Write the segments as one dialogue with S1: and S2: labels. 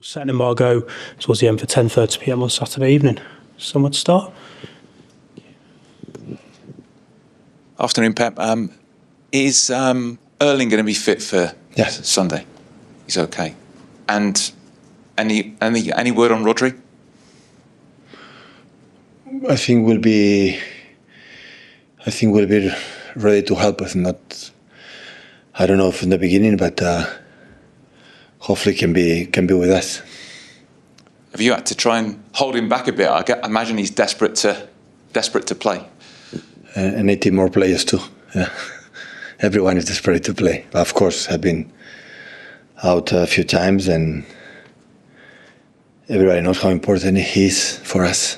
S1: set an embargo towards the end for 10:30 p.m. on Saturday evening. Somewhere to start?
S2: Afternoon, Pep. Is Erling going to be fit for Sunday? He's okay. And any word on Rodri?
S3: I think we'll be ready to help us. Not, I don't know from the beginning, but hopefully can be with us.
S2: Have you had to try and hold him back a bit? I imagine he's desperate to play.
S3: And 80 more players too. Yeah. Everyone is desperate to play. Of course, I've been out a few times, and everybody knows how important he is for us.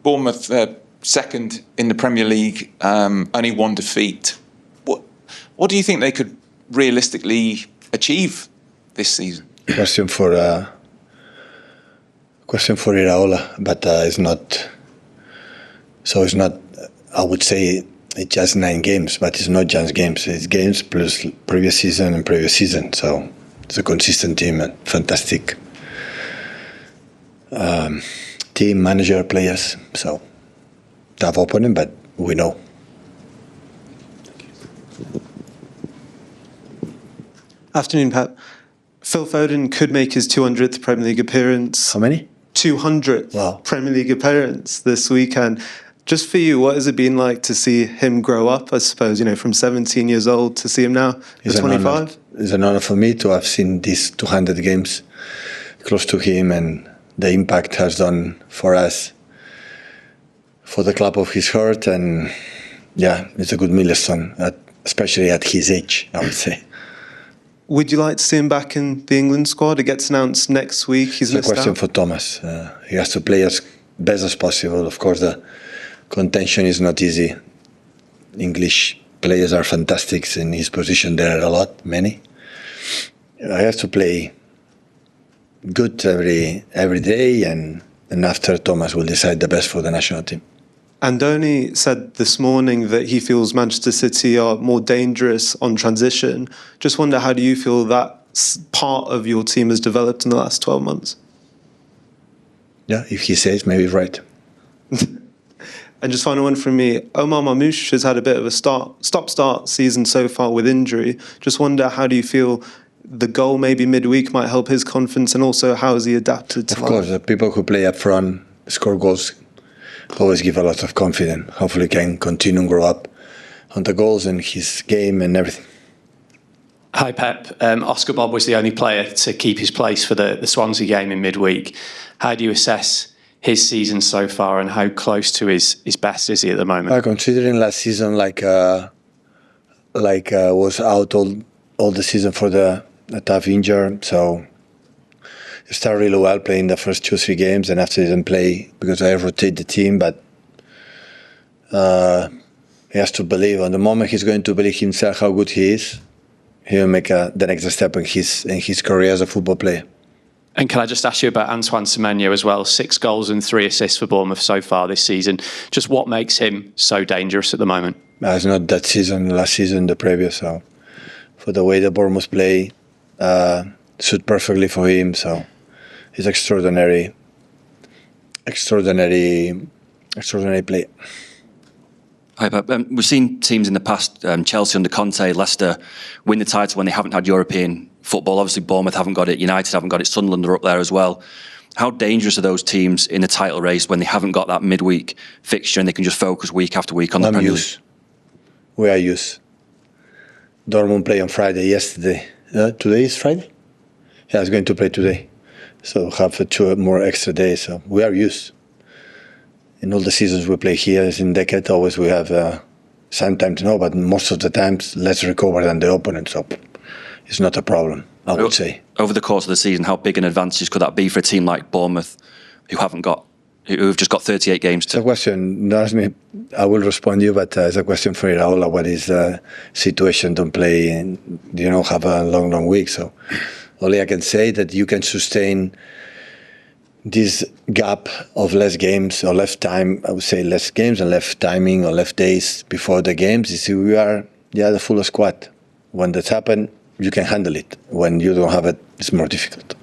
S2: Bournemouth, second in the Premier League, only one defeat. What do you think they could realistically achieve this season?
S3: Question for Iraola, but it's not. So it's not. I would say it's just 9 games, but it's not just games. It's games plus previous season. So it's a consistent team and fantastic team, manager, players. So tough opponent, but we know.
S4: Afternoon, Pep. Phil Foden could make his 200th Premier League appearance.
S3: How many?
S4: 200th
S3: Wow.
S4: Premier League appearance this weekend. Just for you, what has it been like to see him grow up, I suppose, from 17 years old to see him now at 25?
S3: It's an honor for me to have seen these 200 games close to him and the impact has done for us, for the club of his heart. And yeah, it's a good milestone, especially at his age, I would say.
S4: Would you like to see him back in the England squad? It gets announced next week. He's missed out.
S3: It's a question for Thomas. He has to play as best as possible. Of course, the contention is not easy. English players are fantastic in his position. There are many. I have to play good every day, and after Thomas will decide the best for the national team.
S4: Andoni said this morning that he feels Manchester City are more dangerous on transition. Just wonder, how do you feel that part of your team has developed in the last 12 months?
S3: Yeah, if he says, maybe he's right.
S4: And just final one from me. Omar Marmoush has had a bit of a stop-start season so far with injury. Just wonder, how do you feel the goal maybe midweek might help his confidence, and also how has he adapted to life?
S3: Of course, the people who play up front, score goals, always give a lot of confidence. Hopefully can continue and grow up on the goals and his game and everything.
S5: Hi Pep. Oscar Bobb was the only player to keep his place for the Swansea game in midweek. How do you assess his season so far, and how close to his best is he at the moment?
S3: Considering last season was out all the season for the tough injury, so he started really well playing the first 2-3 games, and after he didn't play because I rotate the team. But he has to believe. On the moment he's going to believe himself how good he is, he will make the next step in his career as a football player.
S5: And can I just ask you about Antoine Semenyo as well? 6 goals and 3 assists for Bournemouth so far this season. Just what makes him so dangerous at the moment?
S3: It's not that season, last season, the previous. So for the way the Bournemouth play, suit perfectly for him. So he's extraordinary play.
S6: Hi, Pep. We've seen teams in the past, Chelsea under Conte, Leicester, win the title when they haven't had European football. Obviously, Bournemouth haven't got it, United haven't got it, Sunderland are up there as well. How dangerous are those teams in the title race when they haven't got that midweek fixture and they can just focus week after week on the Premier League?
S3: We are used. Dortmund played on Friday yesterday. Today is Friday? Yeah, it's going to play today. So have 2 more extra days. So we are used. In all the seasons we play here, as in decade, always we have sometimes no, but most of the times less recover than the opponent. So it's not a problem, I would say.
S6: Over the course of the season, how big an advantage could that be for a team like Bournemouth, who've just got 38 games to?
S3: It's a question. Don't ask me. I will respond to you, but it's a question for Iraola. What is the situation? Don't play and have a long week. So only I can say that you can sustain this gap of less games or less time. I would say less games and less timing or less days before the games. You see, we are the full squad. When that happens, you can handle it. When you don't have it, it's more difficult.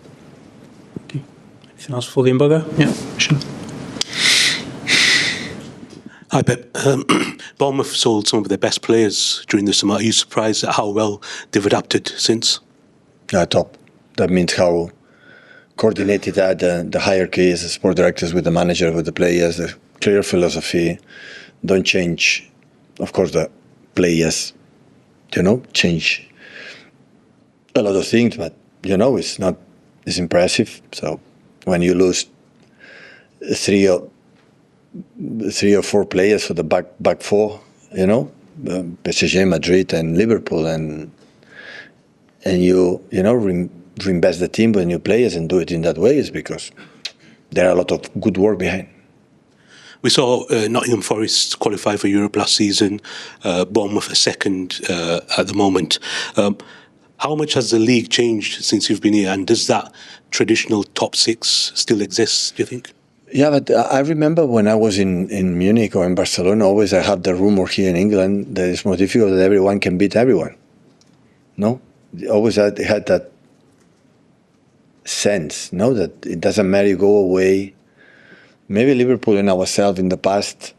S1: Anything else before the embargo? Yeah, sure.
S7: Hi Pep. Bournemouth sold some of their best players during the summer. Are you surprised at how well they've adapted since?
S3: Top. That means how coordinated the hierarchy is, the sport directors with the manager, with the players, the clear philosophy. Don't change. Of course, the players, change a lot of things, but it's impressive. So when you lose three or four players for the back four, PSG, Madrid, and Liverpool, and you reinvest the team with new players and do it in that way, is because there are a lot of good work behind.
S7: We saw Nottingham Forest qualify for Europe last season, Bournemouth a second at the moment. How much has the league changed since you've been here, and does that traditional top six still exist, do you think?
S3: Yeah, but I remember when I was in Munich or in Barcelona, always I have the rumor here in England that it's more difficult, that everyone can beat everyone. No? Always I had that sense, no, that it doesn't matter, you go away. Maybe Liverpool and ourselves in the past,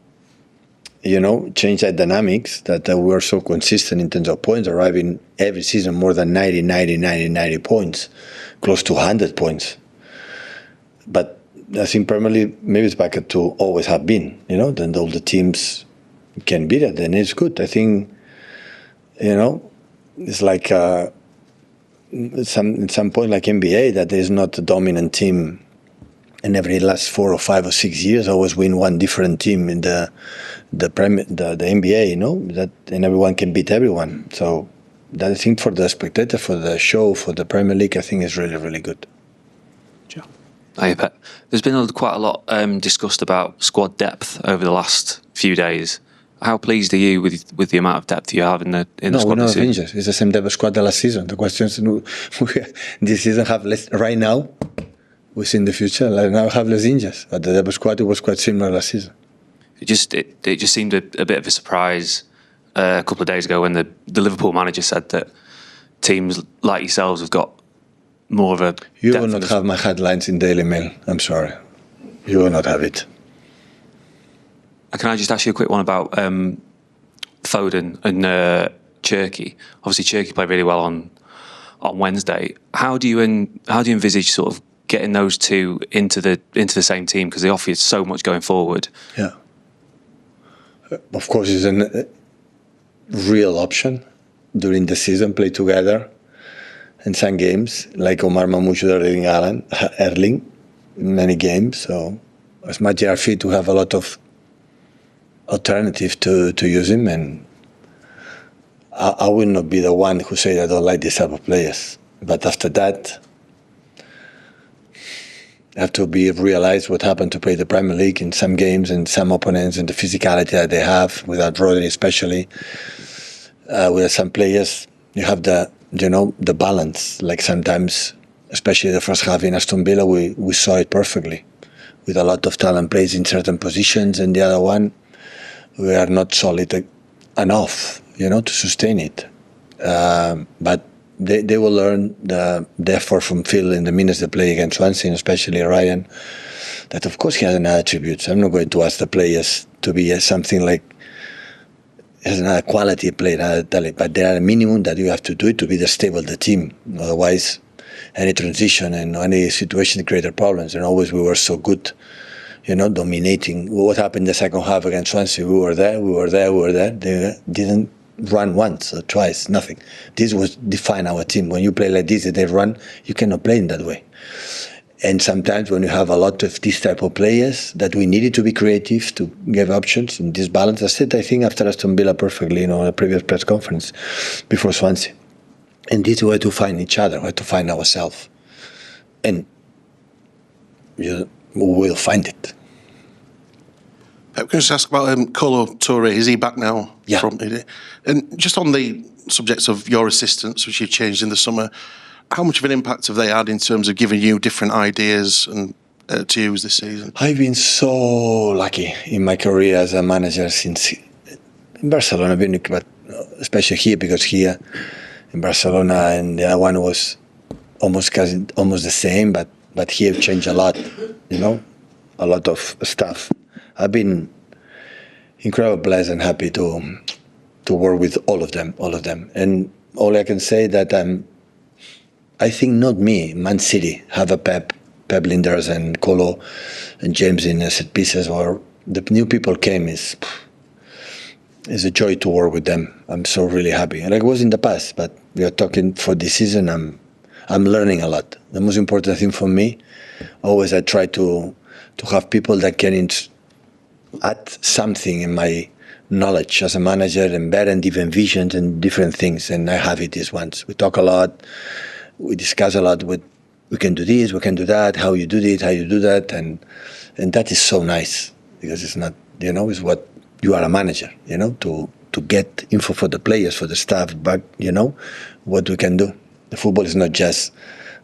S3: changed that dynamics, that we were so consistent in terms of points, arriving every season more than 90 points, close to 100 points. But I think primarily, maybe it's back to always have been, then all the teams can beat it, and it's good. I think, it's like at some point like NBA, that there's not a dominant team in every last 4 or 5 or 6 years, always win one different team in the NBA, that, and everyone can beat everyone. So that, I think, for the spectator, for the show, for the Premier League, I think is really, really good.
S7: Sure.
S6: Hi, Pep. There's been quite a lot discussed about squad depth over the last few days. How pleased are you with the amount of depth you have in the squad?
S3: No, injured. It's the same depth squad as last season. The question is, this season have less right now. We see in the future, now have less injuries. But the depth squad, it was quite similar last season.
S6: It just seemed a bit of a surprise a couple of days ago when the Liverpool manager said that teams like yourselves have got more of a...
S3: You will not have my headlines in Daily Mail. I'm sorry. You will not have it.
S6: Can I just ask you a quick one about Foden and Cherki? Obviously, Cherki played really well on Wednesday. How do you envisage sort of getting those two into the same team, because they offer you so much going forward?
S3: Yeah. Of course, it's a real option during the season, play together in some games, like Omar Marmoush or Erling, many games. So it's much fit to have a lot of alternative to use him, and I will not be the one who say I don't like this type of players. But after that, have to be realized what happened to play the Premier League in some games and some opponents, and the physicality that they have without Rodri, especially with some players. You have the balance. Like sometimes, especially the first half in Aston Villa, we saw it perfectly, with a lot of talent plays in certain positions, and the other one, we are not solid enough, to sustain it. But they will learn the effort from Phil in the minutes they play against Swansea, and especially Rayan, that of course he has another attributes. I'm not going to ask the players to be something like, has another quality play, another talent, but there are a minimum that you have to do it to be the stable of the team. Otherwise, any transition and any situation created problems, and always we were so good, dominating. What happened in the second half against Swansea? We were there. They didn't run once or twice, nothing. This was define our team. When you play like this, they run, you cannot play in that way. And sometimes when you have a lot of this type of players, that we needed to be creative to give options in this balance. I said, I think after Aston Villa perfectly, the previous press conference before Swansea. And this is where to find each other, where to find ourselves. And we will find it.
S8: Can I just ask about Kolo Toure? Is he back now?
S3: Yeah.
S8: And just on the subject of your assistants, which you've changed in the summer, how much of an impact have they had in terms of giving you different ideas and to use this season? I've
S3: been so lucky in my career as a manager since in Barcelona, but especially here, because here in Barcelona, and the other one was almost the same, but but he have changed a lot, a lot of stuff. I've been incredibly blessed and happy to work with all of them. And all I can say that I think not me, Man City have a Pep Linders and Kolo and James in set pieces, or the new people came is a joy to work with them. I'm so really happy, and I was in the past, but we are talking for this season. I'm learning a lot. The most important thing for me, always I try to have people that can add something in my knowledge as a manager and better and different visions and different things. And I have it these ones. We talk a lot, we discuss a lot. We can do this, we can do that. How you do this, how you do that, and that is so nice because it's not it's what you are a manager. To get info for the players, for the staff, but what we can do. The football is not just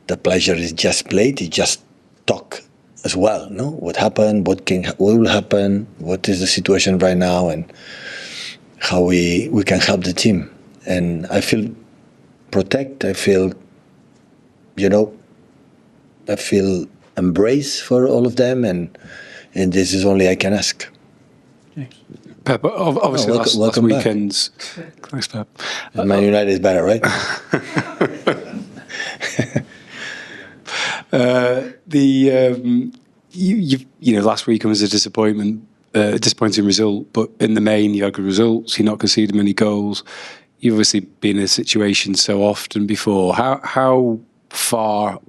S3: the pleasure is just played, it's just talk as well, no? What happened, what will happen, what is the situation right now, and how we can help the team. And I feel I feel embrace for all of them, and this is only I can ask.
S9: Pep, obviously last weekend's... Thanks, Pep.
S3: Man United is better, right?
S9: Last weekend was a disappointing result, but in the main you had good results. You're not conceding many goals. You've obviously been in a situation so often before. How far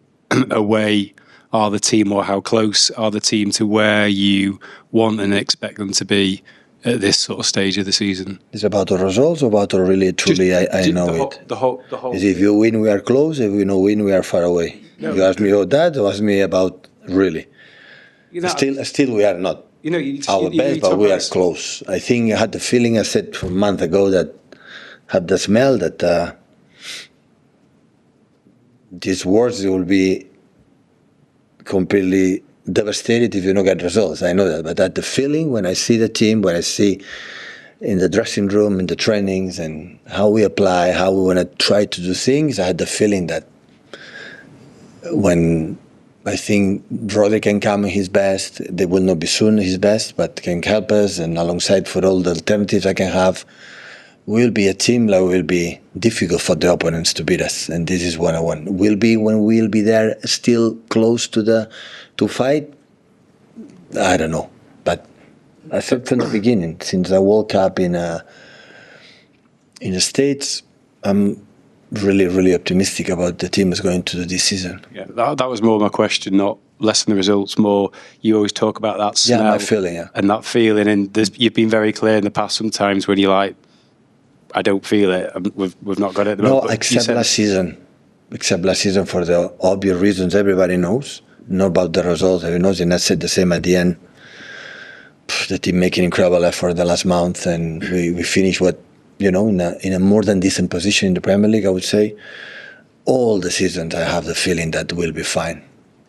S9: away are the team, or how close are the team to where you want and expect them to be at this sort of stage of the season?
S3: It's about the results, or about really, truly, I know it.
S9: The whole.
S3: Is if you win, we are close. If we don't win, we are far away. No. You ask me about that, or ask me about really. Still, we are not our best, but we are close. I think I had the feeling, I said a month ago, that had the smell that these words will be completely devastated if you don't get results. I know that, but that the feeling when I see the team, when I see in the dressing room, in the trainings, and how we apply, how we want to try to do things, I had the feeling that when I think Rodri can come at his best, they will not be soon his best, but can help us, and alongside for all the alternatives I can have, we'll be a team that will be difficult for the opponents to beat us, and this is what I want. Will be when we'll be there, still close to fight. I don't know, but I said from the beginning, since I woke up in the States, I'm really, really optimistic about the team is going to do this season.
S9: Yeah, that was more my question, not less than the results. More, you always talk about that smell,
S3: my feeling,
S9: and that feeling, and you've been very clear in the past sometimes when you're like, I don't feel it. We've not got it at the moment.
S3: No, except last season for the obvious reasons everybody knows. Not about the results. Everybody knows, and I said the same at the end. The team making incredible effort the last month, and we finished in a more than decent position in the Premier League, I would say. All the seasons I have the feeling that we'll be fine,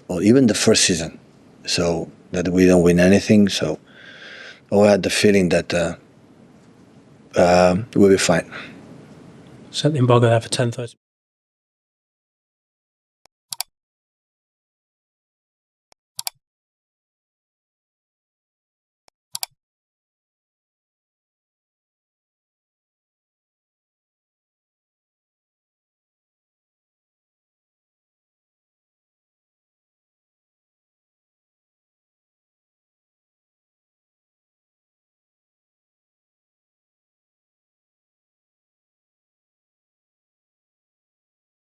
S3: or even the first season, so that we don't win anything. So I had the feeling that we'll be fine.
S1: Set the embargo there for 10:30.